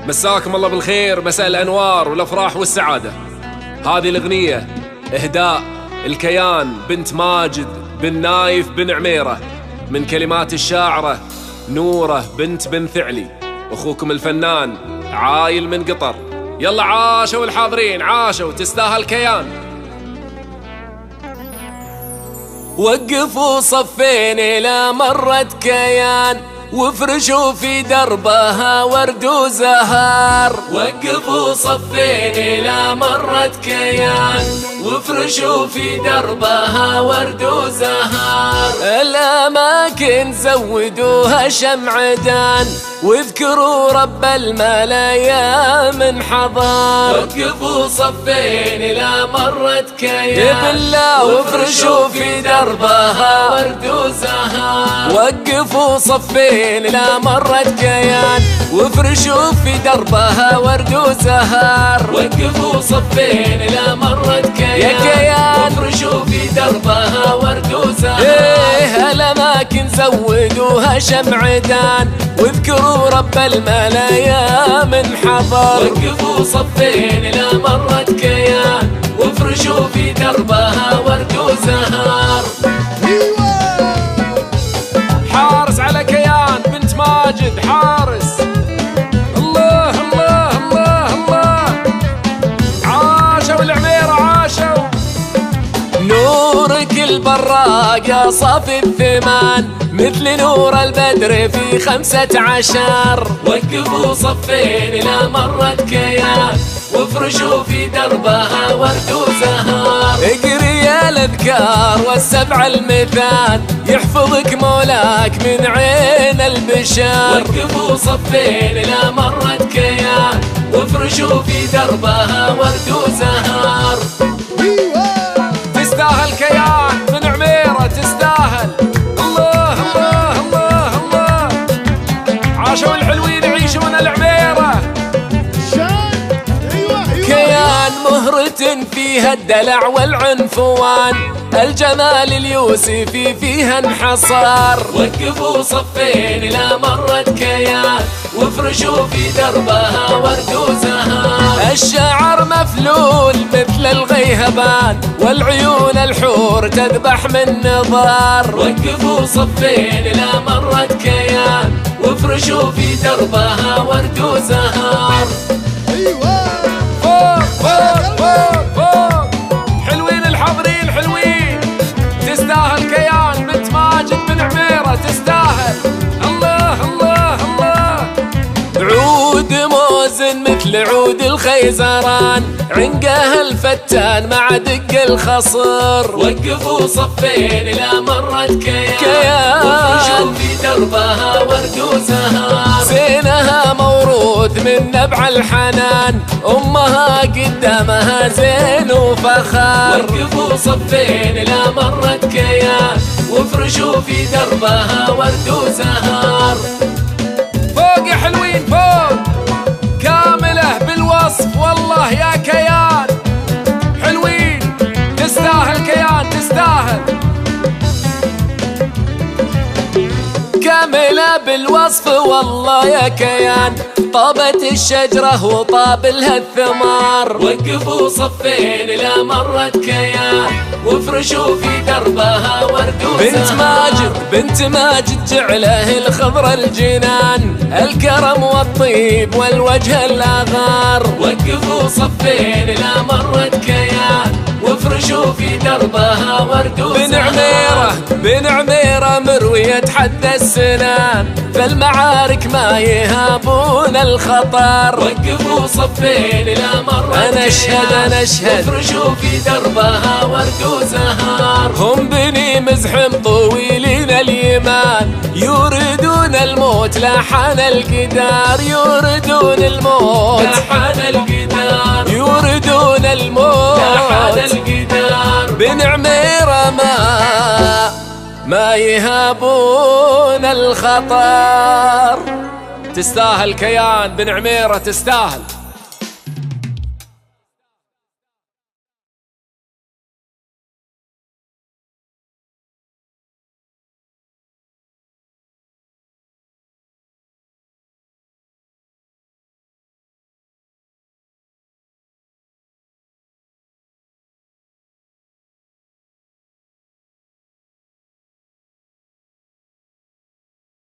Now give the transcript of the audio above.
مساكم الله بالخير، مساء الأنوار والأفراح والسعادة. هذه الأغنية إهداء الكيان بنت ماجد بن نايف بن عميرة، من كلمات الشاعرة نورة بنت بن ثعلي، أخوكم الفنان عايل من قطر. يلا عاشوا الحاضرين، عاشوا، تستاهل كيان. وقفوا صفين إلى مرت كيان، وافرشوا في دربها ورد وزهار. وقفوا صفين إلى مرت كيان، وافرشوا في دربها ورد وزهار. الأماكن زودوها شمعدان، واذكروا رب الملايا من حضار. وقفوا صفين إلى مرت كيان، بالله وافرشوا في دربها ورد وزهار. وقفوا صفين إلى مرت كيان، وافرشوا في دربها ورد وزهار. وقفوا صفين إلى مرت كيان، وافرشوا في دربها ورد وزهار. الأماكن زودوها شمعدان، واذكروا رب الملايا من حضر. وقفوا صفين إلى مرت كيان، وافرشوا في دربها ورد وزهار. حارس على كيان بنت ماجد، حارس. الله الله الله الله، عاشوا العميرة، عاشوا. نورك البراق صافي الثمان، مثل نور البدر في 15. وقفوا صفين إلى مرت كيان، وافرشوا في دربها ورد وزهار. اقري يا الأذكار والسبع المثال، يحفظك مولاك من عين البشر. وقفوا صفين إلى مرت كيان، وافرشوا في دربها ورد وزهار. تستاهل كيان من عميرة، تستاهل. الله الله الله الله، عاشوا الحلوين يعيشون العميرة. كيان مهرة فيها الدلع والعنفوان، الجمال اليوسفي فيها انحصار. وقفوا صفين إلى مرت كيان، وافرشوا في دربها ورد وزهار. الشعر مفلول مثل الغيهبان، والعيون الحور تذبح من نظار. وقفوا صفين إلى مرت كيان، وافرشوا في دربها ورد وزهار. فوق فوق فوق فوق، حلوين الحاضرين، حلوين. تستاهل كيان بنت ماجد بن عميرة، تستاهل. الله الله الله. عود موزن مثل عود الخيزران، عنقها الفتان مع دق الخصر. وقفوا صفين إلى مرت كيان، وافرشوا في دربها ورد وزهار. زينها موروث من نبع الحنان، أمها قدامها زين وفخار. وقفوا صفين إلى مرت كيان، وافرشوا في دربها ورد وزهار. فوق يا حلوين، فوق، كاملة بالوصف والله يا كيان. حلوين، تستاهل كيان، تستاهل. كاملة بالوصف والله يا كيان، طابت الشجرة وطاب لها الثمار. وقفوا صفين إلى مرت كيان، وافرشوا في دربها ورد وزهار. بنت ماجد جعله الخضر الجنان، الكرم والطيب والوجه الأغار. وقفوا صفين إلى مرت كيان، وافرشوا في دربها ورد وزهار. بن عميرة مروية حد السنان، فالمعارك ما يهابون الخطر. وقفوا صفين إلى مرت أنا أشهد، وافرشوا في دربها ورد وزهار. هم بني مزحم طويلين اليمان، يوردون الموت لحن القدار. يوردون الموت لحن القدار، يوردون الموت لحن القدار. بن عميرة ما يهابون الخطر. تستاهل كيان بن عميرة، تستاهل.